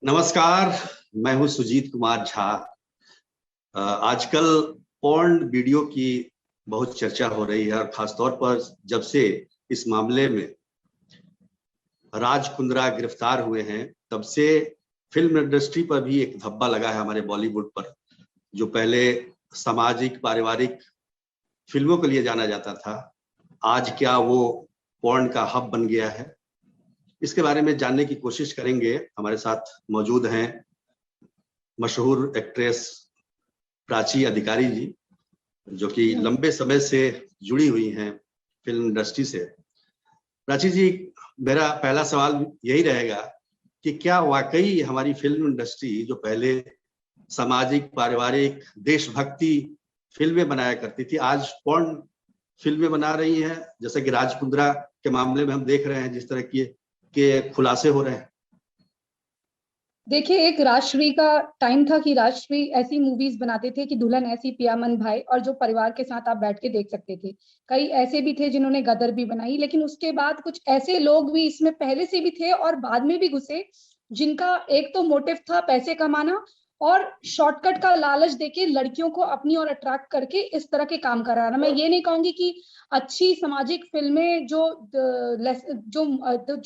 नमस्कार। मैं हूं सुजीत कुमार झा। आजकल पॉर्न वीडियो की बहुत चर्चा हो रही है और खासतौर पर जब से इस मामले में राज कुंद्रा गिरफ्तार हुए हैं तब से फिल्म इंडस्ट्री पर भी एक धब्बा लगा है। हमारे बॉलीवुड पर जो पहले सामाजिक पारिवारिक फिल्मों के लिए जाना जाता था, आज क्या वो पॉर्न का हब बन गया है? इसके बारे में जानने की कोशिश करेंगे। हमारे साथ मौजूद हैं मशहूर एक्ट्रेस प्राची अधिकारी जी, जो कि लंबे समय से जुड़ी हुई हैं फिल्म इंडस्ट्री से। प्राची जी, मेरा पहला सवाल यही रहेगा कि क्या वाकई हमारी फिल्म इंडस्ट्री जो पहले सामाजिक पारिवारिक देशभक्ति फिल्में बनाया करती थी, आज पॉर्न फिल्में बना रही है? जैसे कि राज कुंद्रा के मामले में हम देख रहे हैं जिस तरह के खुलासे हो रहे हैं। देखिए, एक राजश्री का टाइम था कि राजश्री ऐसी मूवीज बनाते थे कि दुल्हन ऐसी पिया मन भाई, और जो परिवार के साथ आप बैठ के देख सकते थे। कई ऐसे भी थे जिन्होंने गदर भी बनाई, लेकिन उसके बाद कुछ ऐसे लोग भी इसमें पहले से भी थे और बाद में भी घुसे, जिनका एक तो मोटिव था पैसे कमाना और शॉर्टकट का लालच देके लड़कियों को अपनी ओर अट्रैक्ट करके इस तरह के काम कराना। मैं ये नहीं कहूंगी कि अच्छी सामाजिक फिल्में जो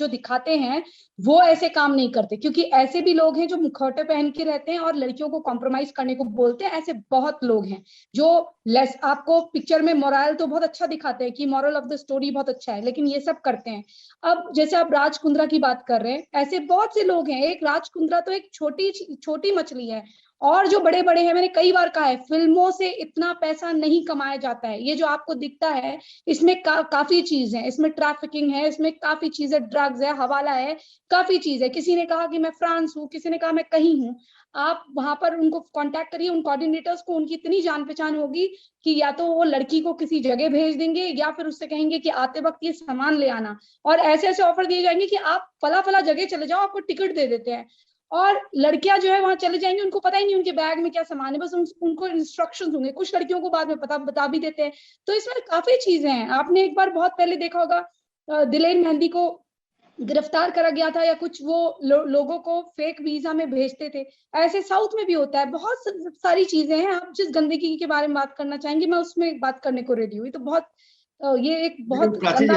दिखाते हैं वो ऐसे काम नहीं करते, क्योंकि ऐसे भी लोग हैं जो मुखौटे पहन के रहते हैं और लड़कियों को कॉम्प्रोमाइज करने को बोलते हैं। ऐसे बहुत लोग हैं जो आपको पिक्चर में मोरल तो बहुत अच्छा दिखाते हैं कि मॉरल ऑफ द स्टोरी बहुत अच्छा है, लेकिन ये सब करते हैं। अब जैसे आप राज कुंद्रा की बात कर रहे हैं, ऐसे बहुत से लोग हैं। एक राज कुंद्रा तो एक छोटी छोटी मछली है, और जो बड़े बड़े हैं, मैंने कई बार कहा है, फिल्मों से इतना पैसा नहीं कमाया जाता है। ये जो आपको दिखता है इसमें काफी चीज है, इसमें ट्रैफिकिंग है, इसमें काफी चीजें, ड्रग्स है, हवाला है, काफी चीज है। किसी ने कहा कि मैं फ्रांस हूँ, किसी ने कहा मैं कहीं हूँ। आप वहां पर उनको कांटेक्ट करिए, उन कोऑर्डिनेटर्स को, उनकी इतनी जान पहचान होगी कि या तो वो लड़की को किसी जगह भेज देंगे या फिर उससे कहेंगे कि आते वक्त ये सामान ले आना, और ऐसे ऐसे ऑफर दिए जाएंगे कि आप फला फला जगह चले जाओ, आपको टिकट दे देते हैं। और लड़कियां जो है वहां चले जाएंगी, उनको पता ही नहीं उनके बैग में क्या सामान है, बस उनको इंस्ट्रक्शंस होंगे। कुछ लड़कियों को बाद में पता बता भी देते हैं। तो इसमें काफी चीजें हैं। आपने एक बार बहुत पहले देखा होगा, दिलेर मेहंदी को गिरफ्तार करा गया था, या कुछ वो लोगों को फेक वीजा में भेजते थे। ऐसे साउथ में भी होता है। बहुत सारी चीजें हैं। आप जिस गंदगी के बारे में बात करना चाहेंगे, मैं उसमें बात करने को रेडी हुई। तो बहुत ये एक बहुत प्राची जी,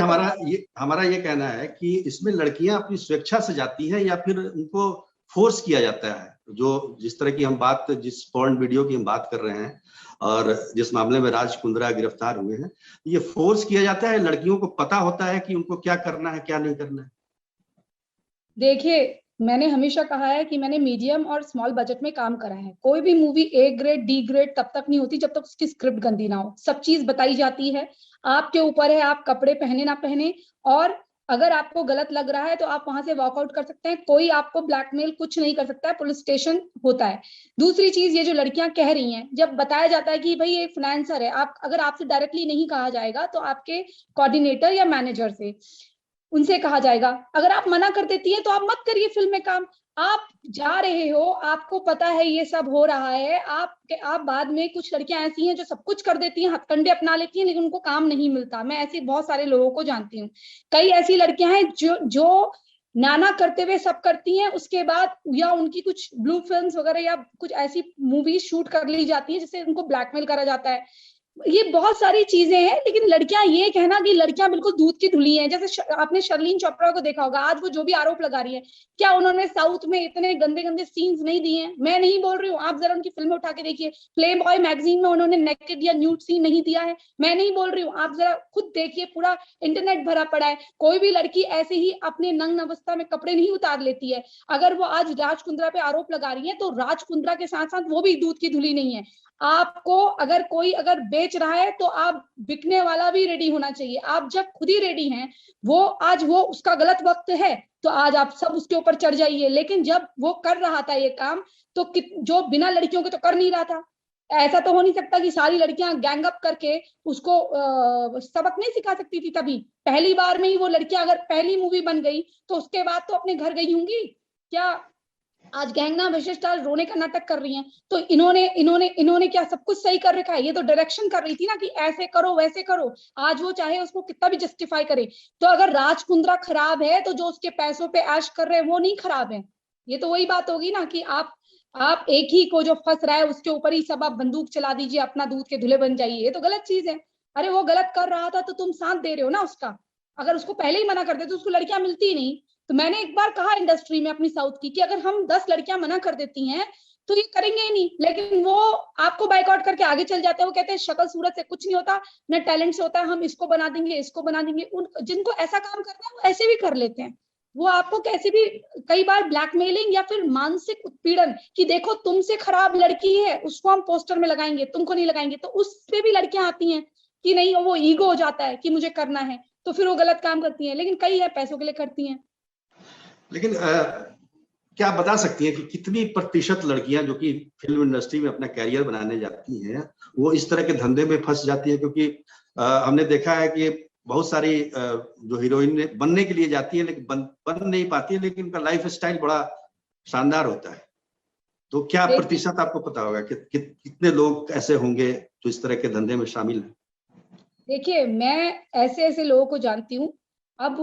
हमारा ये कहना है कि इसमें लड़कियां अपनी स्वेच्छा से जाती हैं या फिर उनको फोर्स किया जाता है? जो जिस तरह की हम बात, जिस पॉर्न वीडियो की हम बात कर रहे हैं और जिस मामले में राज कुंद्रा गिरफ्तार हुए हैं, ये फोर्स किया जाता है? लड़कियों को पता होता है कि उनको क्या करना है क्या नहीं करना है? देखिए, मैंने हमेशा कहा है कि मैंने मीडियम और स्मॉल बजट में काम करा है। कोई भी movie A grade D grade तब तक नहीं होती जब तक उसकी स्क्रिप्ट गंदी ना हो। सब चीज बताई जाती है, आपके ऊपर है आप कपड़े पहने ना पहने। और अगर आपको गलत लग रहा है तो आप वहां से वॉकआउट कर सकते हैं। कोई आपको ब्लैकमेल कुछ नहीं कर सकता है, पुलिस स्टेशन होता है। दूसरी चीज, ये जो लड़कियां कह रही हैं, जब बताया जाता है कि भाई एक फाइनेंसर है, आप अगर आपसे डायरेक्टली नहीं कहा जाएगा तो आपके कोऑर्डिनेटर या मैनेजर से, उनसे कहा जाएगा। अगर आप मना कर देती है तो आप मत करिए फिल्म में काम। आप जा रहे हो, आपको पता है ये सब हो रहा है, आप बाद में, कुछ लड़कियां ऐसी हैं जो सब कुछ कर देती हैं, हथकंडे अपना लेती हैं, लेकिन उनको काम नहीं मिलता। मैं ऐसे बहुत सारे लोगों को जानती हूँ। कई ऐसी लड़कियां हैं जो नाना करते हुए सब करती हैं, उसके बाद या उनकी कुछ ब्लू फिल्म्स वगैरह या कुछ ऐसी मूवीज शूट कर ली जाती है जिससे उनको ब्लैकमेल करा जाता है। ये बहुत सारी चीजें हैं। लेकिन लड़कियां, ये कहना कि लड़कियां बिल्कुल दूध की धुली हैं, जैसे आपने शर्लीन चोपड़ा को देखा होगा, आज वो जो भी आरोप लगा रही है, क्या उन्होंने साउथ में इतने गंदे गंदे सीन्स नहीं दिए हैं? मैं नहीं बोल रही हूँ, आप जरा उनकी फिल्में उठा के देखिए। प्ले बॉय मैगजीन में उन्होंने नेकेड या न्यूड सीन नहीं दिया है। मैं नहीं बोल रही हूँ, आप जरा खुद देखिए, पूरा इंटरनेट भरा पड़ा है। कोई भी लड़की ऐसे ही अपने नग्न अवस्था में कपड़े नहीं उतार लेती है। अगर वो आज राज कुंद्रा पे आरोप लगा रही है तो राज कुंद्रा के साथ साथ वो भी दूध की धुली नहीं है। आपको अगर कोई बेच रहा है तो आप, बिकने वाला भी रेडी होना चाहिए। आप जब खुद ही रेडी हैं, वो उसका गलत वक्त है तो आज आप सब उसके ऊपर चढ़ जाइए। लेकिन जब वो कर रहा था ये काम, तो जो बिना लड़कियों के तो कर नहीं रहा था। ऐसा तो हो नहीं सकता कि सारी लड़कियां गैंग अप करके उसको सबक नहीं सिखा सकती थी। तभी पहली बार में ही वो लड़कियां अगर पहली मूवी बन गई तो उसके बाद तो अपने घर गई होंगी क्या? आज गैंगना विशिष्टा रोने का नाटक कर रही हैं, तो इन्होंने क्या सब कुछ सही कर रखा है? ये तो डायरेक्शन कर रही थी ना कि ऐसे करो वैसे करो। आज वो चाहे उसको कितना भी जस्टिफाई करे। तो अगर राज कुंद्रा खराब है तो जो उसके पैसों पे ऐश कर रहे हैं वो नहीं खराब है। ये तो वही बात होगी ना कि आप एक ही को जो फंस रहा है उसके ऊपर ही सब आप बंदूक चला दीजिए, अपना दूध के धुले बन जाइए, ये तो गलत चीज है। अरे वो गलत कर रहा था तो तुम साथ दे रहे हो ना उसका। अगर उसको पहले ही मना कर देते तो उसको लड़कियां मिलती ही नहीं। तो मैंने एक बार कहा इंडस्ट्री में अपनी साउथ की कि अगर हम 10 लड़कियां मना कर देती हैं तो ये करेंगे ही नहीं, लेकिन वो आपको बाइकआउट करके आगे चल जाते हैं। वो कहते हैं शक्ल सूरत से कुछ नहीं होता, न टैलेंट से होता है, हम इसको बना देंगे, इसको बना देंगे। जिनको ऐसा काम करना है वो ऐसे भी कर लेते हैं। वो आपको कैसे भी, कई बार ब्लैकमेलिंग या फिर मानसिक उत्पीड़न कि देखो तुमसे खराब लड़की है उसको हम पोस्टर में लगाएंगे, तुमको नहीं लगाएंगे, तो उस पे भी लड़कियां आती हैं कि नहीं, वो ईगो हो जाता है कि मुझे करना है, तो फिर वो गलत काम करती हैं। लेकिन कई है पैसों के लिए करती हैं। लेकिन क्या आप बता सकती हैं कि कितनी प्रतिशत लड़कियां जो कि फिल्म इंडस्ट्री में अपना कैरियर बनाने जाती हैं वो इस तरह के धंधे में फंस जाती है? क्योंकि हमने देखा है कि बहुत सारी जो हीरोइन बनने के लिए जाती है लेकिन बन नहीं पाती है, लेकिन उनका लाइफ स्टाइल बड़ा शानदार होता है। तो क्या प्रतिशत आपको पता होगा कि कितने लोग ऐसे होंगे जो इस तरह के धंधे में शामिल हैं? देखिए, मैं ऐसे ऐसे लोगों को जानती हूँ। अब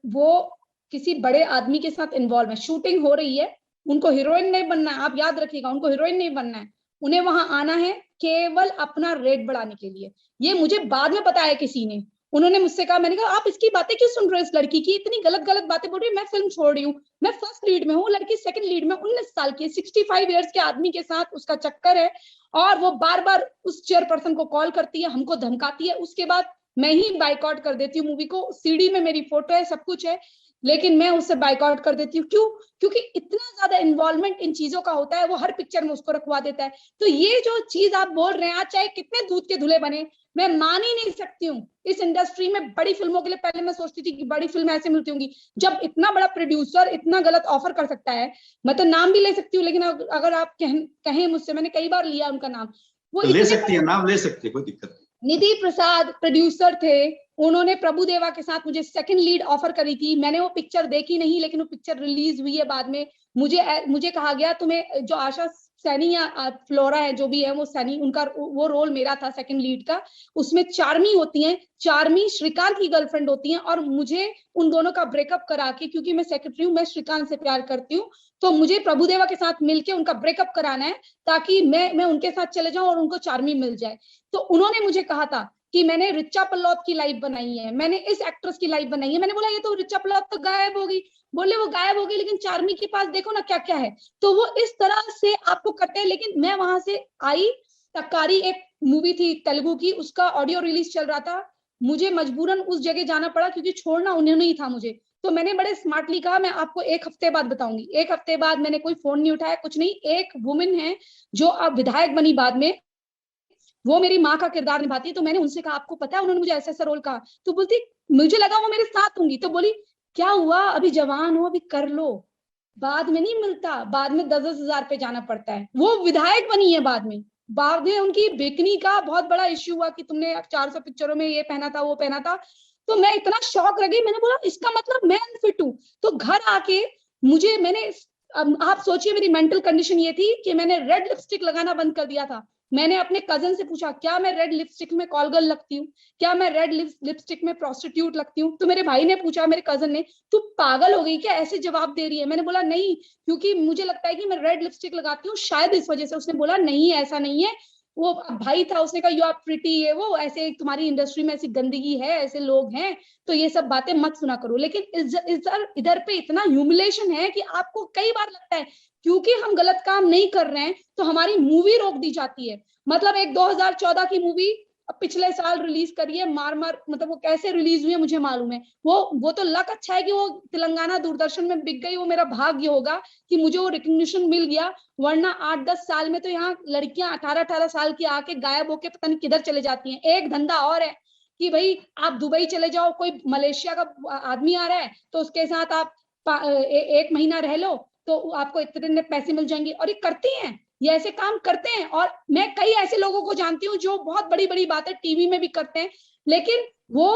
वो किसी बड़े आदमी के साथ इन्वॉल्व है, शूटिंग हो रही है, उनको हीरोइन नहीं बनना है, आप याद रखिएगा, उनको हीरोइन नहीं बनना है। उन्हें वहां आना है केवल अपना रेट बढ़ाने के लिए। ये मुझे बाद में पता है किसी ने, उन्होंने मुझसे कहा, मैंने कहा आप इसकी बातें क्यों सुन रहे हो, इस लड़की की इतनी गलत गलत बातें बोल रही है, मैं फिल्म छोड़ रही हूँ, मैं फर्स्ट लीड में हूँ, लड़की सेकंड लीड में, 19 साल की, 65 ईयर्स के आदमी के साथ उसका चक्कर है, और वो बार बार उस चेयरपर्सन को कॉल करती है, हमको धमकाती है। उसके बाद मैं ही बाइकआउट कर देती हूँ मूवी को, सीडी में मेरी फोटो है, सब कुछ है, लेकिन मैं उससे बाइकआउट कर देती हूँ। क्यों? क्योंकि इतना ज्यादा इन्वॉल्वमेंट इन चीजों का होता है, वो हर पिक्चर में उसको रखवा देता है। तो ये जो चीज आप बोल रहे हैं, आज चाहे कितने दूध के धुले बने, मैं मान ही नहीं सकती हूँ। इस इंडस्ट्री में बड़ी फिल्मों के लिए पहले मैं सोचती थी कि बड़ी फिल्म ऐसे मिलती होंगी, जब इतना बड़ा प्रोड्यूसर इतना गलत ऑफर कर सकता है। मैं तो नाम भी ले सकती हूँ, लेकिन अगर आप कहें मुझसे, मैंने कई बार लिया उनका नाम, वो ले सकती है, नाम ले सकती है, कोई दिक्कत नहीं। निधि प्रसाद प्रोड्यूसर थे, उन्होंने प्रभुदेवा के साथ मुझे सेकंड लीड ऑफर करी थी। मैंने वो पिक्चर देखी नहीं, लेकिन वो पिक्चर रिलीज हुई है बाद में। मुझे कहा गया तुम्हें जो आशा सैनी या फ्लोरा है, जो भी है वो सैनी, उनका वो रोल मेरा था सेकंड लीड का। उसमें चार्मी होती हैं, चार्मी श्रीकांत की गर्लफ्रेंड होती हैं, और मुझे उन दोनों का ब्रेकअप करा के, क्योंकि मैं सेक्रेटरी हूँ, मैं श्रीकांत से प्यार करती हूँ, तो मुझे प्रभुदेवा के साथ मिलके उनका ब्रेकअप कराना है, ताकि मैं उनके साथ चले जाऊं और उनको चार्मी मिल जाए। तो उन्होंने मुझे कहा था कि मैंने रिचा पल्लौत की लाइफ बनाई है, मैंने इस एक्ट्रेस की लाइफ बनाई है। मैंने बोला ये तो रिचा पल्लौत तो गायब होगी। बोले वो गायब होगी, लेकिन चार्मी के पास देखो ना क्या क्या है। तो वो इस तरह से आपको करते हैं। लेकिन मैं वहां से आई, तक्कारी एक मूवी थी तेलुगु की, उसका ऑडियो रिलीज चल रहा था, मुझे मजबूरन उस जगह जाना पड़ा, क्योंकि छोड़ना उन्होंने ही था मुझे। तो मैंने बड़े स्मार्टली कहा मैं आपको 1 हफ्ते बाद बताऊंगी। 1 हफ्ते बाद मैंने कोई फोन नहीं उठाया, कुछ नहीं। एक वुमेन है जो अब विधायक बनी बाद में, वो मेरी माँ का किरदार निभाती है। तो मैंने उनसे कहा आपको पता है, उन्होंने मुझे ऐसा ऐसा रोल कहा। तो बोलती मुझे लगा वो मेरे साथ होंगी, तो बोली क्या हुआ, अभी जवान हो, अभी कर लो, बाद में नहीं मिलता, बाद में 10-10 हजार पे जाना पड़ता है। वो विधायक बनी है बाद में उनकी बिकनी का बहुत बड़ा इश्यू हुआ कि तुमने 400 पिक्चरों में ये पहना था, वो पहना था। तो मैं इतना शॉक रह गई, मैंने बोला इसका मतलब मैं अनफिट हूँ। तो घर आके मैंने आप सोचिए मेरी मेंटल कंडीशन ये थी कि मैंने रेड लिपस्टिक लगाना बंद कर दिया था। मैंने अपने कजन से पूछा क्या मैं रेड लिपस्टिक में कॉल गर्ल लगती हूँ, क्या मैं रेड लिपस्टिक में प्रोस्टिट्यूट लगती हूँ। तो मेरे भाई ने पूछा, मेरे कजन ने, तू पागल हो गई क्या, ऐसे जवाब दे रही है। मैंने बोला नहीं, क्योंकि मुझे लगता है कि मैं रेड लिपस्टिक लगाती हूँ, शायद इस वजह से। उसने बोला नहीं ऐसा नहीं है, वो भाई था, उसने कहा यू आर प्रिटी, ये वो ऐसे, तुम्हारी इंडस्ट्री में ऐसी गंदगी है, ऐसे लोग हैं, तो ये सब बातें मत सुना करो। लेकिन इधर पे इतना ह्यूमिलेशन है कि आपको कई बार लगता है क्योंकि हम गलत काम नहीं कर रहे हैं तो हमारी मूवी रोक दी जाती है। मतलब एक 2014 की मूवी पिछले साल रिलीज करी है, मार मार, मतलब वो कैसे रिलीज हुई है मुझे मालूम है। वो तो लक अच्छा है कि वो तेलंगाना दूरदर्शन में बिक गई, वो मेरा भाग्य होगा कि मुझे वो रिकग्निशन मिल गया। वरना 8-10 साल में तो यहाँ लड़कियां 18-18 साल की आके गायब होके पता नहीं किधर चले जाती हैं। एक धंधा और है कि भाई आप दुबई चले जाओ, कोई मलेशिया का आदमी आ रहा है तो उसके साथ आप 1 महीना रह लो तो आपको इतने पैसे मिल जाएंगे, और ये करती हैं, ये ऐसे काम करते हैं। और मैं कई ऐसे लोगों को जानती हूँ जो बहुत बड़ी बड़ी बातें टीवी में भी करते हैं, लेकिन वो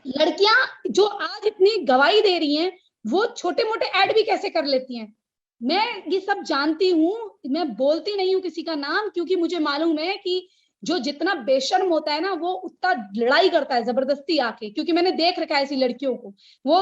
लड़कियां जो आज इतनी गवाही दे रही हैं, वो छोटे मोटे ऐड भी कैसे कर लेती हैं। मैं ये सब जानती हूँ, मैं बोलती नहीं हूँ किसी का नाम, क्योंकि मुझे मालूम है कि जो जितना बेशर्म होता है ना वो उतना लड़ाई करता है जबरदस्ती आके, क्योंकि मैंने देख रखा है ऐसी लड़कियों को। वो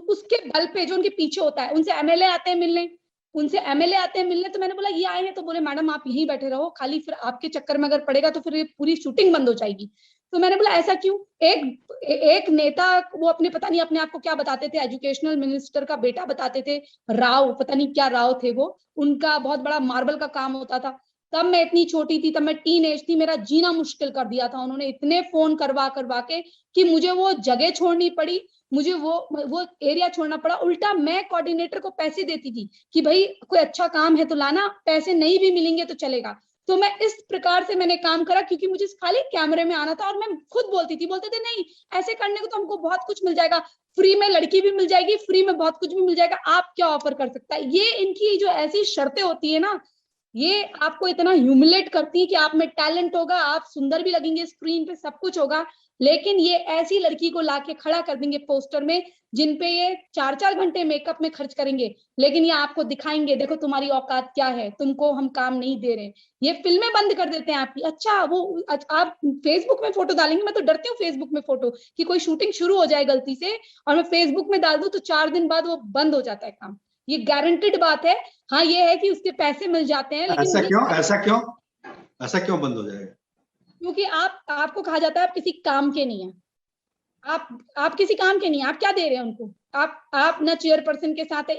उसके बल पे जो उनके पीछे होता है, उनसे एमएलए आते हैं मिलने, तो मैंने बोला ये आए हैं, तो बोले मैडम आप यहीं बैठे रहो, खाली फिर आपके चक्कर में अगर पड़ेगा तो फिर ये पूरी शूटिंग बंद हो जाएगी। तो मैंने बोला ऐसा क्यों? एक नेता, वो अपने पता नहीं अपने आप को क्या बताते थे, एजुकेशनल मिनिस्टर का बेटा बताते थे, राव, पता नहीं क्या राव थे वो, उनका बहुत बड़ा मार्बल का काम होता था। तब मैं इतनी छोटी थी, तब मैं टीन एज थी, मेरा जीना मुश्किल कर दिया था उन्होंने, इतने फोन करवा करवा के कि मुझे वो जगह छोड़नी पड़ी, मुझे वो एरिया छोड़ना पड़ा। उल्टा मैं कोऑर्डिनेटर को पैसे देती थी कि भाई कोई अच्छा काम है तो लाना, पैसे नहीं भी मिलेंगे तो चलेगा। तो मैं इस प्रकार से मैंने काम करा, क्योंकि मुझे खाली कैमरे में आना था। और मैं खुद बोलते थे नहीं ऐसे करने को तो हमको बहुत कुछ मिल जाएगा, फ्री में लड़की भी मिल जाएगी, फ्री में बहुत कुछ भी मिल जाएगा, आप क्या ऑफर कर सकता है। ये इनकी जो ऐसी शर्तें होती है ना, ये आपको इतना ह्यूमिलेट करती है कि आप में टैलेंट होगा, आप सुंदर भी लगेंगे स्क्रीन पे, सब कुछ होगा, लेकिन ये ऐसी लड़की को लाके खड़ा कर देंगे पोस्टर में जिनपे ये 4-4 घंटे मेकअप में खर्च करेंगे, लेकिन ये आपको दिखाएंगे देखो तुम्हारी औकात क्या है, तुमको हम काम नहीं दे रहे। ये फिल्में बंद कर देते हैं आपकी। अच्छा वो आप फेसबुक में फोटो डालेंगे, मैं तो डरती हूँ फेसबुक में फोटो कि कोई शूटिंग शुरू हो जाए गलती से और मैं फेसबुक में डाल दूं तो 4 दिन बाद वो बंद हो जाता है काम, ये गारंटेड बात है। हाँ ये है कि उसके पैसे मिल जाते हैं, लेकिन ऐसा क्यों बंद हो जाएगा? क्योंकि आपको कहा जाता है आप किसी काम के नहीं है, आप किसी काम के नहीं, आप क्या दे रहे हैं उनको? आप ना चेयरपर्सन के साथ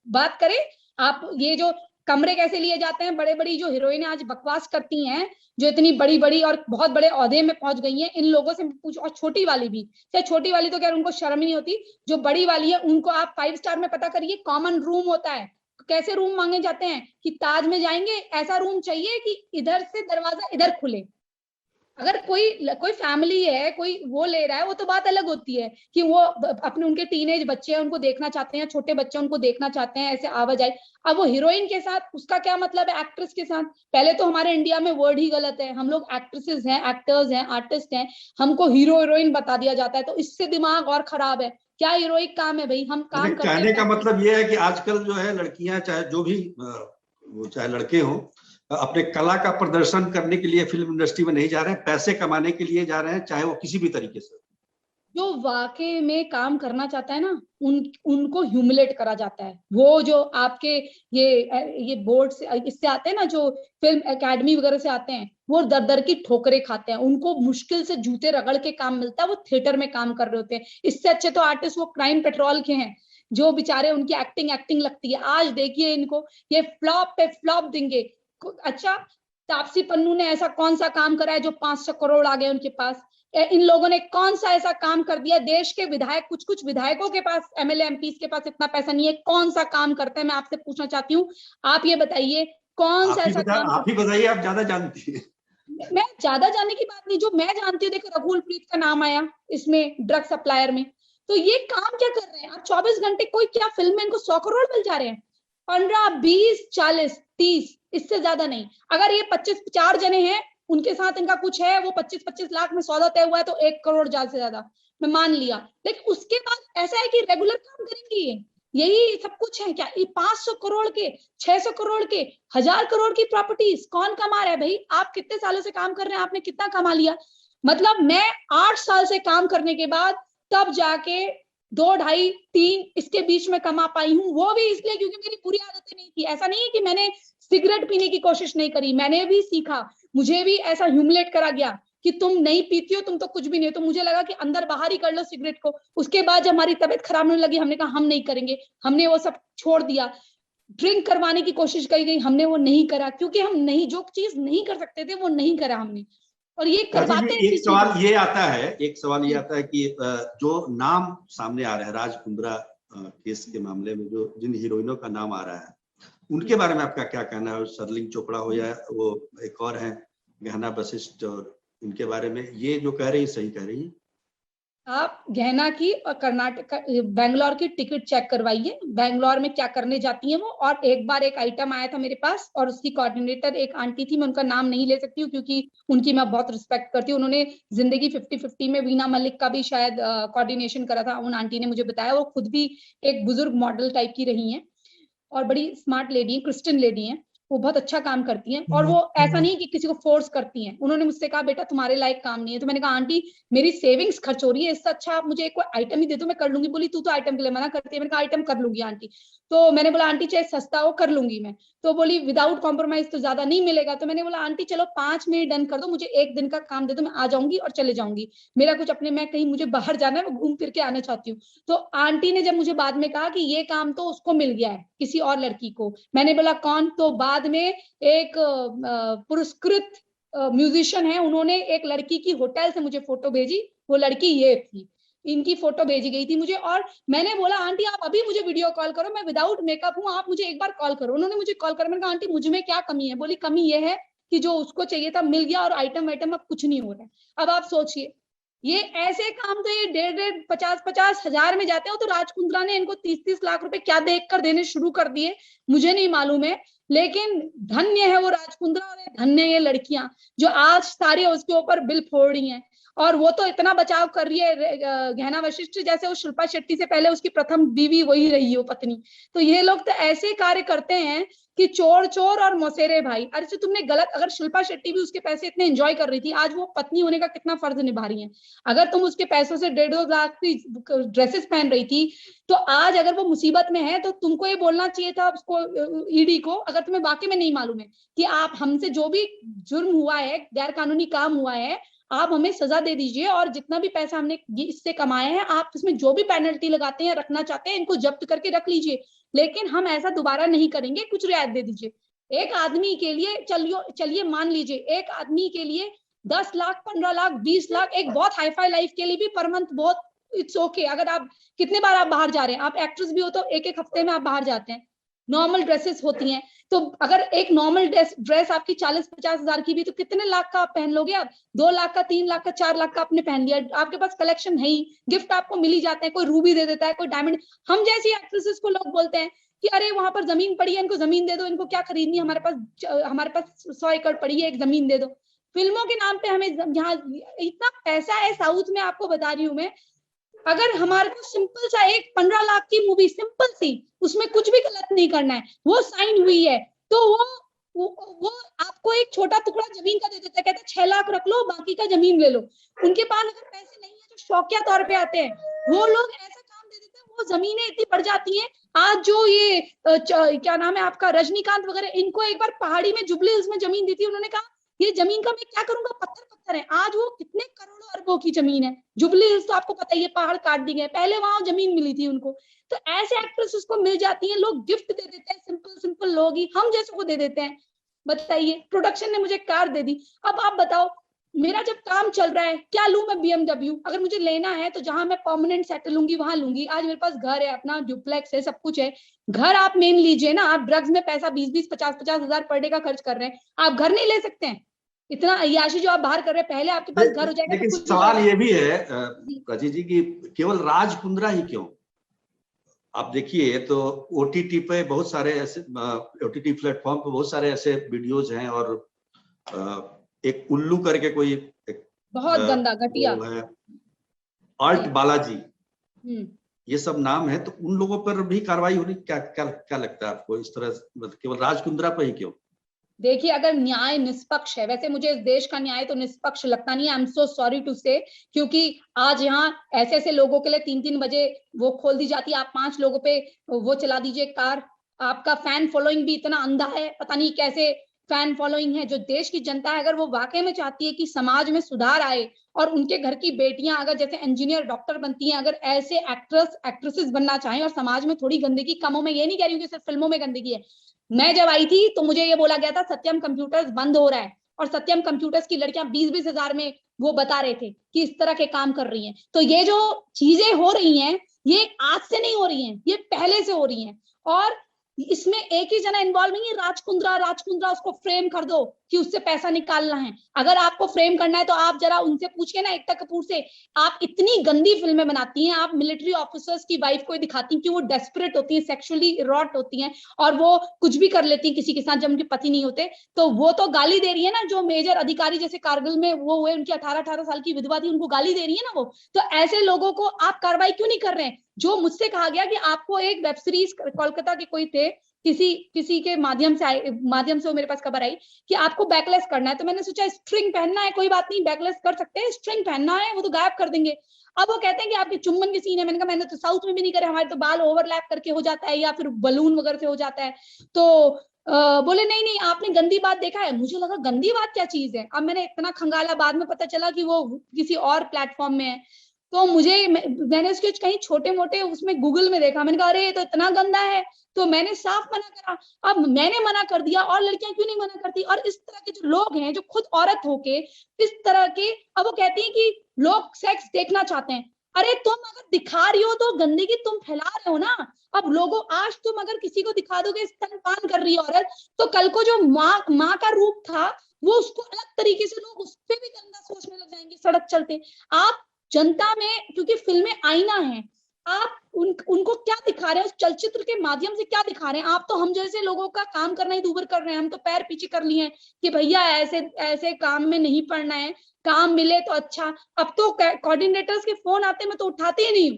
बात करें, आप ये जो कमरे कैसे लिए जाते हैं, बड़े बड़ी जो हीरोइनें आज बकवास करती हैं, जो इतनी बड़ी बड़ी और बहुत बड़े ओहदे में पहुंच गई हैं, इन लोगों से पूछो। और छोटी वाली भी, चाहे छोटी वाली तो क्या उनको शर्म ही नहीं होती, जो बड़ी वाली है उनको आप 5 स्टार में पता करिए, कॉमन रूम होता है। कैसे रूम मांगे जाते हैं कि ताज में जाएंगे ऐसा रूम चाहिए कि इधर से दरवाजा इधर खुले। अगर कोई फैमिली है, कोई वो ले रहा है, वो तो बात अलग होती है कि वो अपने उनके टीनेज बच्चे हैं उनको देखना चाहते हैं, छोटे बच्चे उनको देखना चाहते हैं, ऐसे आवाजाई। अब वो हीरोइन के साथ उसका क्या मतलब है एक्ट्रेस के साथ? पहले तो हमारे इंडिया में वर्ड ही गलत है, हम लोग एक्ट्रेसेस हैं, एक्टर्स हैं, आर्टिस्ट हैं, हमको हीरो हीरोइन बता दिया जाता है, तो इससे दिमाग और खराब है। क्या हीरोइक काम है भाई, हम काम करते हैं। कहने का मतलब ये है कि आजकल जो है लड़कियां, चाहे जो भी वो चाहे लड़के हों, अपने कला का प्रदर्शन करने के लिए फिल्म इंडस्ट्री में नहीं जा रहे हैं, पैसे कमाने के लिए जा रहे हैं, चाहे वो किसी भी तरीके से। जो वाकई में काम करना चाहता है ना, उनको ह्यूमिलेट करा जाता है। वो जो आपके ये बोर्ड से इससे आते हैं ना, जो फिल्म एकेडमी वगैरह से आते हैं, वो दर दर की ठोकरें खाते हैं, उनको मुश्किल से जूते रगड़ के काम मिलता है, वो थिएटर में काम कर रहे होते हैं। इससे अच्छे तो आर्टिस्ट वो क्राइम पेट्रोल के हैं, जो बेचारे उनकी एक्टिंग लगती है। आज देखिए इनको, ये फ्लॉप पे फ्लॉप देंगे। अच्छा, तापसी पन्नू ने ऐसा कौन सा काम करा है जो 500 करोड़ आ गए उनके पास? इन लोगों ने कौन सा ऐसा काम कर दिया? देश के विधायक, कुछ विधायकों के पास, एमएलए एमपी के पास इतना पैसा नहीं है, कौन सा काम करते हैं? मैं आपसे पूछना चाहती हूँ, आप ये बताइए कौन सा ऐसा काम? आप ही बताइए, आप ज्यादा जानती है। मैं ज्यादा जानने की बात नहीं, जो मैं जानती हूँ, देखो रघुल प्रीत का नाम आया इसमें ड्रग सप्लायर में, तो ये काम क्या कर रहे हैं? आप 24 घंटे, कोई क्या फिल्म में इनको 100 करोड़ मिल जा रहे हैं? 15, 20, 40, 30, इससे ज्यादा नहीं। अगर ये 25 4 जने हैं, उनके साथ इनका कुछ है, वो 25-25 लाख में सौदा तय हुआ है, तो 1 करोड़ ज्यादा से ज्यादा मैं मान लिया। लेकिन उसके बाद ऐसा है कि रेगुलर काम करेंगे ये, यही सब कुछ है क्या? ये 500 करोड़ के, 600 करोड़ के, 1000 करोड़ की प्रॉपर्टीज कौन कमा रहा है भाई? आप कितने सालों से काम कर रहे हैं, आपने कितना कमा लिया? मतलब मैं 8 साल से काम करने के बाद तब जाके 2, 2.5, 3 इसके बीच में कमा पाई हूँ, वो भी इसलिए क्योंकि मेरी बुरी आदतें नहीं थी। ऐसा नहीं है कि मैंने सिगरेट पीने की कोशिश नहीं करी, मैंने भी सीखा, मुझे भी ऐसा ह्यूमिलेट करा गया कि तुम नहीं पीती हो, तुम तो कुछ भी नहीं हो। तो मुझे लगा कि अंदर बाहर ही कर लो सिगरेट को। उसके बाद जब हमारी तबीयत खराब होने लगी, हमने कहा हम नहीं करेंगे, हमने वो सब छोड़ दिया। ड्रिंक करवाने की कोशिश करी गई, हमने वो नहीं करा, क्योंकि हम नहीं, जो चीज नहीं कर सकते थे वो नहीं करा हमने। और ये करवाते हैं। एक सवाल ये आता है कि जो नाम सामने आ रहा है राज कुंद्रा केस के मामले में, जो जिन हीरोइनों का नाम आ रहा है, उनके बारे में आपका क्या कहना है? सरलिंग चोपड़ा हो या वो एक और है गहना वशिष्ठ, और इनके बारे में ये जो कह रही है सही कह रही है? आप गहना की और कर्नाटक बेंगलोर की टिकट चेक करवाइए, बेंगलोर में क्या करने जाती हैं वो। और एक बार एक आइटम आया था मेरे पास, और उसकी कोऑर्डिनेटर एक आंटी थी, मैं उनका नाम नहीं ले सकती हूँ क्योंकि उनकी मैं बहुत रिस्पेक्ट करती हूँ। उन्होंने जिंदगी 50-50 में वीना मलिक का भी शायद कोऑर्डिनेशन करा था, उन आंटी ने मुझे बताया। वो खुद भी एक बुजुर्ग मॉडल टाइप की रही हैं और बड़ी स्मार्ट लेडी है, क्रिश्चियन लेडी है। वो बहुत अच्छा काम करती हैं, और वो ऐसा नहीं कि किसी को फोर्स करती हैं। उन्होंने मुझसे कहा बेटा तुम्हारे लायक काम नहीं है, तो मैंने कहा आंटी मेरी सेविंग्स खर्च हो रही है, इससे अच्छा आप मुझे एक कोई आइटम ही दे दो, मैं कर लूंगी। बोली तू तो आइटम के लिए मना करती है। मैंने कहा आइटम कर लूंगी आंटी। तो मैंने बोला आंटी चाहे सस्ता हो कर लूंगी मैं। तो बोली विदाउट कॉम्प्रोमाइज तो ज्यादा नहीं मिलेगा। तो मैंने बोला आंटी चलो 5 मिनट डन कर दो, मुझे 1 दिन का काम दे दो, मैं आ जाऊंगी और चले जाऊंगी, मेरा कुछ अपने, मैं कहीं मुझे बाहर जाना है, मैं घूम फिर के आना चाहती हूँ। तो आंटी ने जब मुझे बाद में कहा कि ये काम तो उसको मिल गया है किसी और लड़की को, मैंने बोला कौन? तो बाद में एक पुरस्कृत म्यूजिशियन है, उन्होंने एक लड़की की होटल से मुझे फोटो भेजी, वो लड़की ये थी, इनकी फोटो भेजी गई थी मुझे। और मैंने बोला आंटी आप अभी मुझे वीडियो कॉल करो, मैं विदाउट मेकअप हूँ, आप मुझे एक बार कॉल करो। उन्होंने मुझे कॉल करा, मैंने कहा आंटी मुझ में क्या कमी है? बोली कमी ये है कि जो उसको चाहिए था मिल गया और आइटम वाइटम अब कुछ नहीं हो रहा है। अब आप सोचिए, ये ऐसे काम तो ये 1.5 50 हजार में जाते हो, तो राज कुंद्रा ने इनको 30 लाख रुपए क्या देख कर देने शुरू कर दिए मुझे नहीं मालूम है, लेकिन धन्य है वो राज कुंद्रा और धन्य ये लड़कियां जो आज सारे उसके ऊपर बिल फोड़ रही हैं। और वो तो इतना बचाव कर रही है गहना वशिष्ठ, जैसे वो शिल्पा शेट्टी से पहले उसकी प्रथम बीवी वही रही हो पत्नी। तो ये लोग तो ऐसे कार्य करते हैं कि चोर चोर और मौसेरे भाई। अरे तो तुमने गलत, अगर शिल्पा शेट्टी भी उसके पैसे इतने एंजॉय कर रही थी, आज वो पत्नी होने का कितना फर्ज निभा रही है। अगर तुम उसके पैसों से 1.5 लाख की ड्रेसेस पहन रही थी, तो आज अगर वो मुसीबत में है तो तुमको ये बोलना चाहिए था उसको, ईडी को, अगर तुम्हें वाकई में नहीं मालूम है कि आप हमसे जो भी जुर्म हुआ है, गैर कानूनी काम हुआ है, आप हमें सजा दे दीजिए, और जितना भी पैसा हमने इससे कमाया है आप इसमें जो भी पेनल्टी लगाते हैं रखना चाहते हैं इनको जब्त करके रख लीजिए, लेकिन हम ऐसा दोबारा नहीं करेंगे, कुछ रियायत दे दीजिए। एक आदमी के लिए चलिए मान लीजिए एक आदमी के लिए 10 लाख 15 लाख 20 लाख एक बहुत हाईफाई लाइफ के लिए भी पर मंथ बहुत इट्स ओके। अगर आप कितने बार आप बाहर जा रहे हैं, आप एक्ट्रेस भी हो तो एक हफ्ते में आप बाहर जाते हैं, नॉर्मल ड्रेसेस होती हैं, तो अगर एक नॉर्मल ड्रेस आपकी 40-50 हजार की भी तो कितने लाख का आप पहन लोगे? आप 2 लाख का 3 लाख का 4 लाख का आपने पहन लिया, आपके पास कलेक्शन है ही, गिफ्ट आपको मिल ही जाते हैं, कोई रूबी दे देता है, कोई डायमंड। हम जैसी एक्ट्रेसेस को लोग बोलते हैं कि अरे वहां पर जमीन पड़ी है, इनको जमीन दे दो, इनको क्या खरीदनी है, हमारे पास 100 एकड़ पड़ी है, एक जमीन दे दो। फिल्मों के नाम पे हमें यहाँ इतना पैसा है साउथ में, आपको बता रही हूँ मैं, अगर हमारे को सिंपल सा एक 15 लाख की मूवी सिंपल सी, उसमें कुछ भी गलत नहीं करना है, वो साइन हुई है, तो वो आपको एक छोटा टुकड़ा जमीन का दे देता है, कहता है 6 लाख रख लो बाकी का जमीन ले लो। उनके पास अगर पैसे नहीं है जो शौकिया तौर पे आते हैं, वो लोग ऐसा काम दे देते हैं, वो जमीनें इतनी बढ़ जाती हैं। आज जो ये क्या नाम है आपका, रजनीकांत वगैरह, इनको एक बार पहाड़ी में जुबली हिल्स में जमीन दी थी, उन्होंने कहा ये जमीन का मैं क्या करूंगा, पत्थर पत्थर है। आज वो कितने करोड़ों अरबों की जमीन है, जुबली हिल्स तो आपको पता ही है, पहाड़ काट दी गए, पहले वहां जमीन मिली थी उनको। तो ऐसे एक्ट्रेसेस को मिल जाती है, लोग गिफ्ट दे देते हैं, सिंपल लोग ही हम जैसे को दे देते हैं। बताइए, प्रोडक्शन ने मुझे कार दे दी, अब आप बताओ मेरा जब काम चल रहा है क्या लूं मैं BMW? अगर मुझे लेना है तो जहां मैं परमानेंट सेटल लूंगी वहां लूंगी। आज मेरे पास घर है, अपना ड्यूप्लेक्स है, सब कुछ है। घर आप मेन लीजिए ना, आप ड्रग्स में पैसा 20-20 50-50 हजार पर डे का खर्च कर रहे हैं, आप घर नहीं ले सकते हैं? इतना अय्याशी जो आप बाहर कर रहे हैं, पहले आपके पास घर हो जाएगा। लेकिन सवाल ये भी है राजीव जी की केवल राज कुंद्रा ही क्यों? आप देखिए तो OTT पे बहुत सारे ऐसे, OTT प्लेटफॉर्म पे बहुत सारे ऐसे वीडियोज हैं, और एक उल्लू करके कोई बहुत गंदा घटिया आर्ट बालाजी, ये सब नाम है, तो उन लोगों पर भी कार्रवाई होनी, क्या लगता है आपको? इस तरह मतलब केवल राज कुंद्रा पर ही क्यों? देखिए, अगर न्याय निष्पक्ष है, वैसे मुझे इस देश का न्याय तो निष्पक्ष लगता नहीं है, I am so sorry to say, क्योंकि आज यहाँ ऐसे लोगों के लिए 3-3 बजे वो खोल दी जाती है, आप 5 लोगों पे वो चला दीजिए कार। आपका फैन फॉलोइंग भी इतना अंधा है, पता नहीं कैसे फैन फॉलोइंग है। जो देश की जनता है, अगर वो वाकई में चाहती है कि समाज में सुधार आए और उनके घर की बेटियां अगर जैसे इंजीनियर डॉक्टर बनती हैं, अगर ऐसे एक्ट्रेसेस बनना चाहें और समाज में थोड़ी गंदगी कम हो, मैं ये नहीं कह रही हूँ कि सिर्फ फिल्मों में गंदगी है। मैं जब आई थी तो मुझे ये बोला गया था सत्यम कंप्यूटर्स बंद हो रहा है, और सत्यम कंप्यूटर्स की लड़कियां 20-20 हजार में वो बता रहे थे कि इस तरह के काम कर रही हैं। तो ये जो चीजें हो रही हैं, ये आज से नहीं हो रही हैं, ये पहले से हो रही हैं, और इसमें एक ही जना इन्वॉल्व नहीं है। राज कुंद्रा उसको फ्रेम कर दो कि उससे पैसा निकालना है। अगर आपको फ्रेम करना है तो आप जरा उनसे पूछिए ना, एकता कपूर से, आप इतनी गंदी फिल्में बनाती हैं, आप मिलिट्री ऑफिसर्स की वाइफ को दिखाती हैं कि वो डेस्परेट होती हैं, सेक्सुअली रॉट होती हैं, और वो कुछ भी कर लेती हैं किसी के साथ जब उनके पति नहीं होते, तो वो तो गाली दे रही है ना। जो मेजर अधिकारी जैसे कारगिल में वो हुए, उनकी 18-18 साल की विधवा थी, उनको गाली दे रही है ना वो। तो ऐसे लोगों को आप कार्रवाई क्यों नहीं कर रहे हैं? जो मुझसे कहा गया कि आपको एक वेब सीरीज, कोलकाता के कोई थे, किसी के माध्यम से वो मेरे पास खबर आई कि आपको बैकलेस करना है। तो मैंने सोचा स्ट्रिंग पहनना है, कोई बात नहीं, बैकलेस कर सकते हैं, स्ट्रिंग पहनना है, वो तो गायब कर देंगे। अब वो कहते हैं कि आपके चुम्बन के सीन है। मैंने कहा मैंने तो साउथ में भी नहीं करे, हमारे तो बाल ओवरलैप करके हो जाता है या फिर बलून वगैरह से हो जाता है। तो बोले नहीं नहीं आपने गंदी बात देखा है। मुझे लगा गंदी बात क्या चीज है। अब मैंने इतना खंगाला, बाद में पता चला कि वो किसी और प्लेटफॉर्म में है। तो मैंने उसके कहीं छोटे मोटे उसमें गूगल में देखा, मैंने कहा अरे ये तो इतना गंदा है। तो मैंने साफ मना करा। अब मैंने मना कर दिया और लड़कियां क्यों नहीं मना करती? और इस तरह के जो लोग हैं जो खुद औरत होके इस तरह के, अब वो कहती हैं कि लोग सेक्स देखना चाहते हैं। अरे तुम अगर दिखा रही हो तो गंदगी तुम फैला रहे हो ना। अब लोगों, आज तुम अगर किसी को दिखा दोगे स्तनपान कर रही है औरत, तो कल को जो माँ का रूप था वो उसको अलग तरीके से लोग उस पर भी गंदा सोचने लग जाएंगे सड़क चलते। आप जनता में, क्योंकि फिल्में आईना है, आप उनको क्या दिखा रहे हैं, उस चलचित्र के माध्यम से क्या दिखा रहे हैं? आप तो हम जैसे लोगों का काम करना ही दूभर कर रहे हैं। हम तो पैर पीछे कर लिए हैं कि भैया ऐसे ऐसे काम में नहीं पड़ना है, काम मिले तो अच्छा। अब तो कोऑर्डिनेटर्स के फोन आते हैं, मैं तो उठाते ही नहीं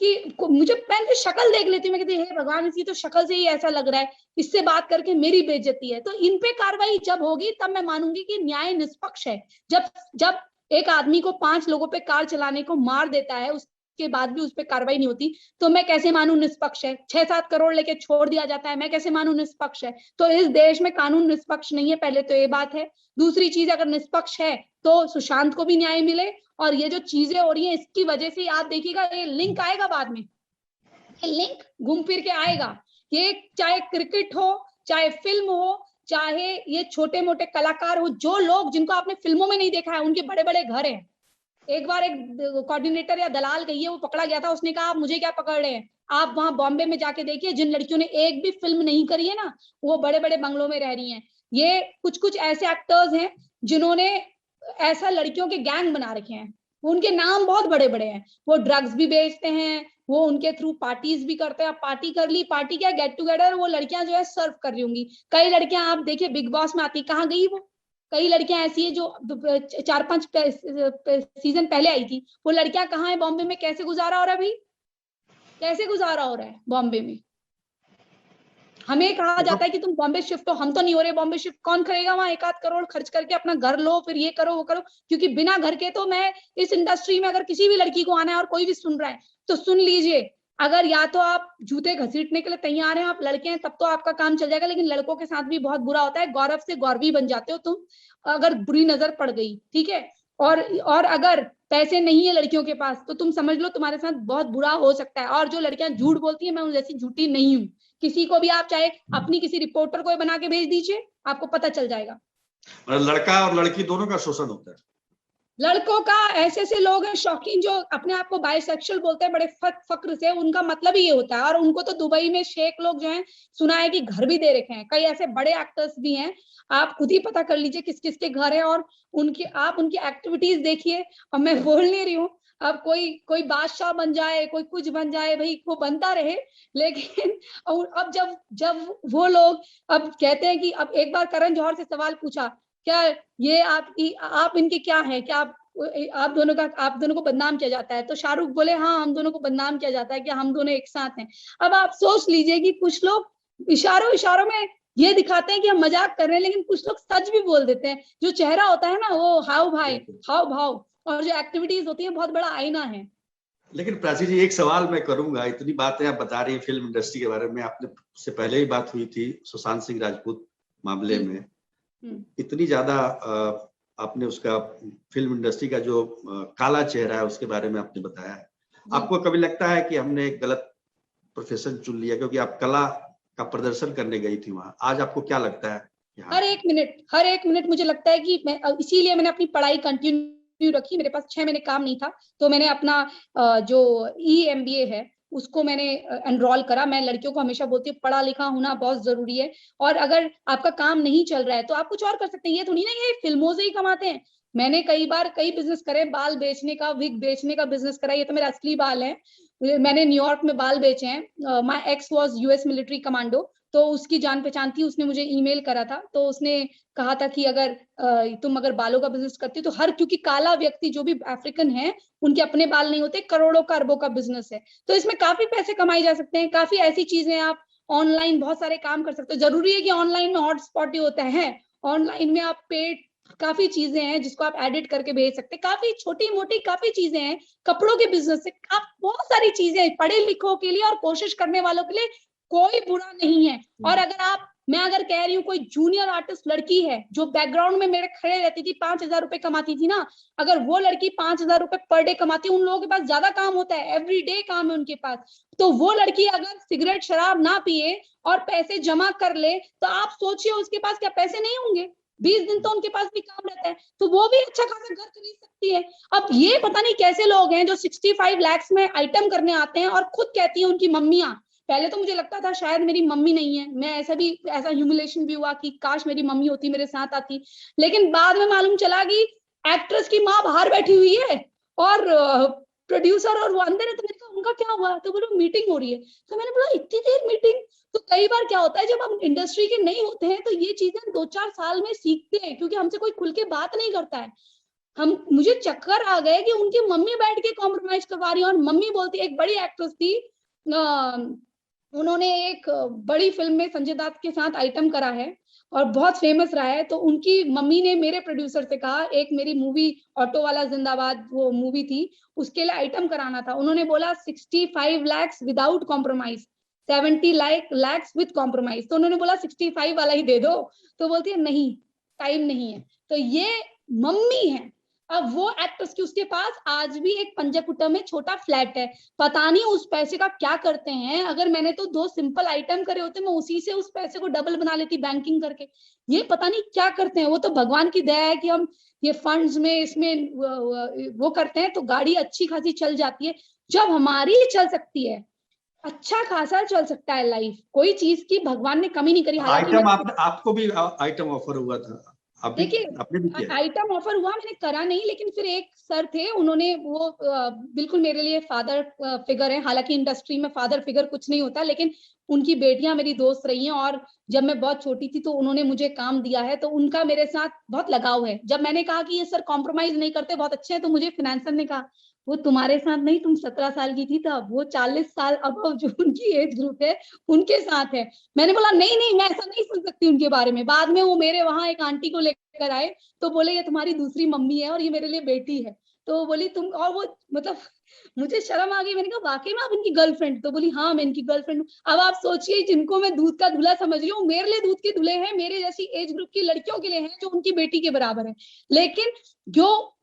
कि मुझे पहले शक्ल देख लेती हूँ, मैं कहती हे भगवान इसकी तो शक्ल से ही ऐसा लग रहा है, इससे बात करके मेरी बेइज्जती है। तो इन पे कार्रवाई जब होगी तब मैं मानूंगी कि न्याय निष्पक्ष है। जब एक आदमी को 5 लोगों पे कार चलाने को मार देता है, उसके बाद भी उस पर कार्रवाई नहीं होती, तो मैं कैसे मानूं निष्पक्ष है? 6-7 करोड़ लेके छोड़ दिया जाता है, मैं कैसे मानूं निष्पक्ष है? तो इस देश में कानून निष्पक्ष नहीं है, पहले तो ये बात है। दूसरी चीज, अगर निष्पक्ष है तो सुशांत को भी न्याय मिले। और ये जो चीजें हो रही हैं इसकी वजह से आप देखिएगा ये लिंक आएगा बाद में, ये लिंक घूम फिर के आएगा। ये चाहे क्रिकेट हो, चाहे फिल्म हो, चाहे ये छोटे मोटे कलाकार हो, जो लोग जिनको आपने फिल्मों में नहीं देखा है उनके बड़े बड़े घर हैं। एक बार एक कोऑर्डिनेटर या दलाल कही है, वो पकड़ा गया था, उसने कहा आप मुझे क्या पकड़ रहे हैं? आप वहां बॉम्बे में जाके देखिए, जिन लड़कियों ने एक भी फिल्म नहीं करी है ना, वो बड़े बड़े बंगलों में रह रही हैं। ये कुछ ऐसे एक्टर्स हैं जिन्होंने ऐसा लड़कियों के गैंग बना रखे हैं, उनके नाम बहुत बड़े बड़े हैं। वो ड्रग्स भी बेचते हैं, वो उनके थ्रू पार्टीज भी करते हैं। पार्टी कर ली, पार्टी क्या गेट टुगेदर, वो लड़कियां जो है सर्व कर रही होंगी। कई लड़कियां आप देखिए बिग बॉस में आती, कहाँ गई वो? कई लड़कियां ऐसी है जो 4-5 सीजन पहले आई थी, वो लड़कियां कहाँ है बॉम्बे में? कैसे गुजारा हो रहा है भाई, कैसे गुजारा हो रहा है बॉम्बे में? हमें कहा जाता है कि तुम बॉम्बे शिफ्ट हो, हम तो नहीं हो रहे बॉम्बे शिफ्ट। कौन करेगा वहां 1-8 करोड़ खर्च करके अपना घर लो, फिर ये करो वो करो। क्योंकि बिना घर के, तो मैं इस इंडस्ट्री में अगर किसी भी लड़की को आना है, और कोई भी सुन रहा है तो सुन लीजिए, अगर या तो आप जूते घसीटने के लिए तैयार हैं, आप लड़के हैं, तब तो आपका काम चल जाएगा। लेकिन लड़कों के साथ भी बहुत बुरा होता है, गौरव से गौरवी बन जाते हो तुम अगर बुरी नजर पड़ गई, ठीक है? और अगर पैसे नहीं है लड़कियों के पास, तो तुम समझ लो तुम्हारे साथ बहुत बुरा हो सकता है। और जो लड़कियां झूठ बोलती है, मैं उन जैसी झूठी नहीं हूँ। किसी को भी आप चाहे अपनी किसी रिपोर्टर को बना के भेज दीजिए, आपको पता चल जाएगा। लड़का और लड़की दोनों का शोषण होता है। लड़कों का, ऐसे लोग हैं शौकीन जो अपने आप को बाइसेक्सुअल बोलते हैं बड़े फक्र से, उनका मतलब ही ये होता है। और उनको तो दुबई में शेख लोग जो हैं, सुना है कि घर भी दे रखे हैं। कई ऐसे बड़े एक्टर्स भी हैं, आप खुद ही पता कर लीजिए किस किस के घर है, और आप उनकी एक्टिविटीज देखिए। और मैं बोल नहीं रही हूँ अब कोई बादशाह बन जाए, कोई कुछ बन जाए, भाई वो बनता रहे। लेकिन अब जब वो लोग अब कहते हैं कि, अब एक बार करण जौहर से सवाल पूछा, क्या ये आप इनके क्या है, क्या आप दोनों को बदनाम किया जाता है? तो शाहरुख बोले हाँ हम दोनों को बदनाम किया जाता है, कि हम दोनों एक साथ हैं। अब आप सोच लीजिए कि कुछ लोग इशारों में ये दिखाते हैं कि हम मजाक कर रहे हैं, लेकिन कुछ लोग सच भी बोल देते हैं। जो चेहरा होता है ना, वो हाव भाव, और जो एक्टिविटीज होती है, बहुत बड़ा आईना है। लेकिन प्राची जी, एक सवाल मैं करूंगा। इतनी बातें आप बता रही हैं फिल्म इंडस्ट्री के बारे में, आपने से पहले ही बात हुई थी सुशांत सिंह राजपूत मामले में, इतनी ज्यादा आपने उसका फिल्म इंडस्ट्री का जो काला चेहरा है उसके बारे में आपने बताया है। आपको कभी लगता है कि हमने एक गलत प्रोफेशन चुन लिया, क्योंकि आप कला का प्रदर्शन करने गई थी वहां? आज आपको क्या लगता है? हर एक मिनट मुझे लगता है कि इसीलिए मैंने अपनी पढ़ाई कंटिन्यू रखी। मेरे पास 6 महीने काम नहीं था, तो मैंने अपना जो EMBA है उसको मैंने एनरोल करा। मैं लड़कियों को हमेशा बोलती हूँ पढ़ा लिखा होना बहुत जरूरी है, और अगर आपका काम नहीं चल रहा है तो आप कुछ और कर सकते हैं। ये थोड़ी ना ये फिल्मों से ही कमाते हैं। मैंने कई बिजनेस करे, बाल बेचने का, विग बेचने का बिजनेस करा। ये तो मेरा असली बाल है, मैंने न्यूयॉर्क में बाल बेचे हैं। My ex was US military commando, तो उसकी जान पहचान थी, उसने मुझे ईमेल करा था। तो उसने कहा था कि अगर तुम बालों का बिजनेस करती हो तो क्योंकि काला व्यक्ति जो भी अफ्रीकन है, उनके अपने बाल नहीं होते, करोड़ों का अरबों का बिजनेस है। तो इसमें काफी पैसे कमाए जा सकते हैं। काफी ऐसी चीजें आप ऑनलाइन बहुत सारे काम कर सकते हो। जरूरी है कि ऑनलाइन में हॉटस्पॉट ही होता है, ऑनलाइन में आप पेड काफी चीजें हैं जिसको आप एडिट करके भेज सकते हैं, काफी छोटी मोटी काफी चीजें हैं, कपड़ों के बिजनेस से आप बहुत सारी चीजें हैं, पढ़े लिखों के लिए और कोशिश करने वालों के लिए कोई बुरा नहीं है। और मैं अगर कह रही हूँ कोई जूनियर आर्टिस्ट लड़की है जो बैकग्राउंड में मेरे खड़े रहती थी, 5,000 रुपए कमाती थी ना, अगर वो लड़की 5,000 रुपए पर डे कमाती, उन लोगों के पास ज्यादा काम होता है, एवरी डे काम है उनके पास, तो वो लड़की अगर सिगरेट शराब ना पिए और पैसे जमा कर ले तो आप सोचिए उसके पास क्या पैसे नहीं होंगे? 20 दिन तो उनके पास भी काम रहता है, तो वो भी अच्छा खासा घर खरीद सकती है। अब ये पता नहीं कैसे लोग हैं जो 65 लाख में आइटम करने आते हैं और खुद कहती है उनकी मम्मियां, पहले तो मुझे लगता था शायद मेरी मम्मी नहीं है, मैं ऐसा ह्यूमिलेशन भी हुआ कि काश मेरी मम्मी होती, मेरे साथ आती, लेकिन बाद में मालूम चला कि एक्ट्रेस की माँ बाहर बैठी हुई है और प्रोड्यूसर और वो अंदर है। तो मैंने कहा उनका क्या हुआ? तो बोलो मीटिंग हो रही है। तो मैंने बोला इतनी देर मीटिंग? तो कई बार क्या होता है जब हम इंडस्ट्री के नहीं होते हैं तो ये चीजें 2-4 साल में सीखते हैं, क्योंकि हमसे कोई खुल के बात नहीं करता है। मुझे चक्कर आ गए कि उनकी मम्मी बैठ के कॉम्प्रोमाइज करवा रही है और मम्मी बोलती, एक बड़ी एक्ट्रेस थी, उन्होंने एक बड़ी फिल्म में संजय दत्त के साथ आइटम करा है और बहुत फेमस रहा है, तो उनकी मम्मी ने मेरे प्रोड्यूसर से कहा, एक मेरी मूवी ऑटो वाला जिंदाबाद वो मूवी थी, उसके लिए आइटम कराना था, उन्होंने बोला 65 lakh without compromise, 70 lakh with compromise, तो उन्होंने बोला 65 वाला ही दे दो, तो बोलती है नहीं टाइम नहीं है। तो ये मम्मी है। अब वो एक्ट्रेस की उसके पास आज भी एक पंजाकुट्टा में छोटा फ्लैट है, पता नहीं उस पैसे का क्या करते हैं। अगर मैंने तो 2 सिंपल आइटम करे होते मैं उसी से उस पैसे को डबल बना लेती बैंकिंग करके। ये पता नहीं क्या करते हैं। वो तो भगवान की दया है कि हम ये फंड्स में इसमें वो करते हैं तो गाड़ी अच्छी खासी चल जाती है। जब हमारी चल सकती है, अच्छा खासा चल सकता है लाइफ, कोई चीज की भगवान ने कमी नहीं करी। आइटम आपको भी आइटम ऑफर हुआ था? देखिए आइटम ऑफर हुआ, मैंने करा नहीं, लेकिन फिर एक सर थे, उन्होंने वो बिल्कुल मेरे लिए फादर फिगर है। हालांकि इंडस्ट्री में फादर फिगर कुछ नहीं होता, लेकिन उनकी बेटियां मेरी दोस्त रही हैं और जब मैं बहुत छोटी थी तो उन्होंने मुझे काम दिया है, तो उनका मेरे साथ बहुत लगाव है। जब मैंने कहा कि ये सर कॉम्प्रोमाइज नहीं करते, बहुत अच्छे हैं, तो मुझे फाइनेंसर ने कहा वो तुम्हारे साथ नहीं, तुम 17 साल की थी तब, वो 40 साल अब जो उनकी एज ग्रुप है उनके साथ है। मैंने बोला नहीं नहीं, मैं ऐसा नहीं सुन सकती उनके बारे में। बाद में वो मेरे वहां एक आंटी को लेकर आए तो बोले ये तुम्हारी दूसरी मम्मी है और ये मेरे लिए बेटी है। तो बोली तुम, और वो मतलब मुझे शर्म आ गई। मैंने कहा वाकई में आप इनकी गर्लफ्रेंड? तो बोली हाँ मैं इनकी गर्लफ्रेंड हूँ। अब आप सोचिए, जिनको मैं दूध का दूल्हा समझ रही हूँ, मेरे लिए दूध के दूल्हे हैं, मेरे जैसी एज ग्रुप की लड़कियों के लिए हैं जो उनकी बेटी के बराबर है। लेकिन जो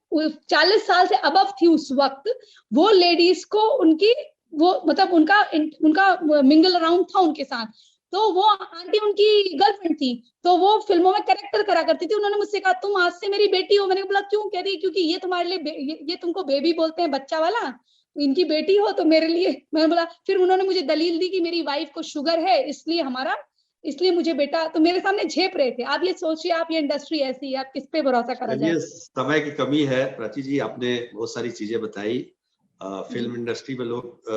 40 साल से अबव थी उस वक्त, वो लेडीज को उनकी वो मतलब उनका मिंगल अराउंड था उनके साथ, तो वो आंटी उनकी गर्लफ्रेंड थी, तो वो फिल्मों में कैरेक्टर करा करती थी। उन्होंने मुझसे कहा तुम आज से मेरी बेटी हो। मैंने बोला क्यों? कह रही क्योंकि ये तुम्हारे लिए ये तुमको बेबी बोलते हैं, बच्चा वाला, इनकी बेटी हो तो मेरे लिए। मैंने बोला, फिर उन्होंने मुझे दलील दी कि मेरी वाइफ को शुगर है इसलिए मुझे बेटा, तो मेरे सामने झेप रहे थे। आप ये सोचिए, आप ये इंडस्ट्री ऐसी है, आप किस पे भरोसा करा जाए। समय की कमी है प्राची जी, आपने बहुत सारी चीजें बताई। फिल्म इंडस्ट्री में लोग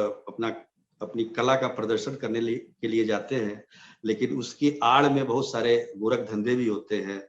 अपनी कला का प्रदर्शन करने के लिए जाते हैं, लेकिन उसकी आड़ में बहुत सारे गोरख धंधे भी होते हैं,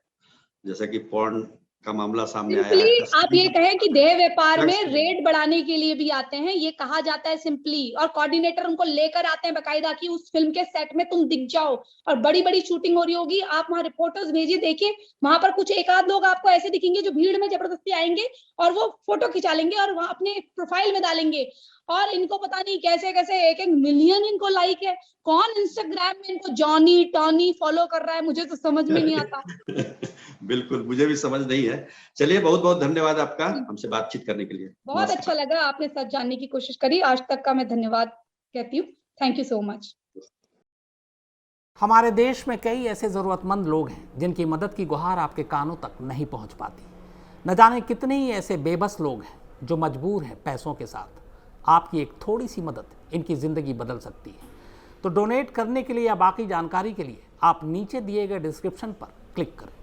जैसा कि पॉर्न का मामला सामने आया है। आप ये कहें कि देह व्यापार में रेट बढ़ाने के लिए भी आते हैं, ये कहा जाता है सिंपली, और कोऑर्डिनेटर उनको लेकर आते हैं बकायदा कि उस फिल्म के सेट में तुम दिख जाओ, और बड़ी बड़ी शूटिंग हो रही होगी, आप वहां रिपोर्टर्स भेजिए, देखिए वहां पर कुछ एक आध लोग आपको ऐसे दिखेंगे जो भीड़ में जबरदस्ती आएंगे और वो फोटो खिंचा लेंगे और वहां अपने प्रोफाइल में डालेंगे, और इनको पता नहीं कैसे कैसे 1-1 मिलियन इनको लाइक है। कौन इंस्टाग्राम में इनको जॉनी टॉनी फॉलो कर रहा है, मुझे तो समझ में नहीं आता। बिल्कुल, मुझे भी समझ नहीं है। चलिए, बहुत बहुत धन्यवाद आपका हमसे बातचीत करने के लिए। बहुत अच्छा लगा, आपने सच जानने की कोशिश करी। आज तक का मैं धन्यवाद कहती हूँ। Thank you so much. हमारे देश में कई ऐसे जरूरतमंद लोग हैं जिनकी मदद की गुहार आपके कानों तक नहीं पहुंच पाती। न जाने कितने ही ऐसे बेबस लोग हैं जो मजबूर हैं पैसों के साथ। आपकी एक थोड़ी सी मदद इनकी ज़िंदगी बदल सकती है। तो डोनेट करने के लिए या बाकी जानकारी के लिए आप नीचे दिए गए डिस्क्रिप्शन पर क्लिक करें।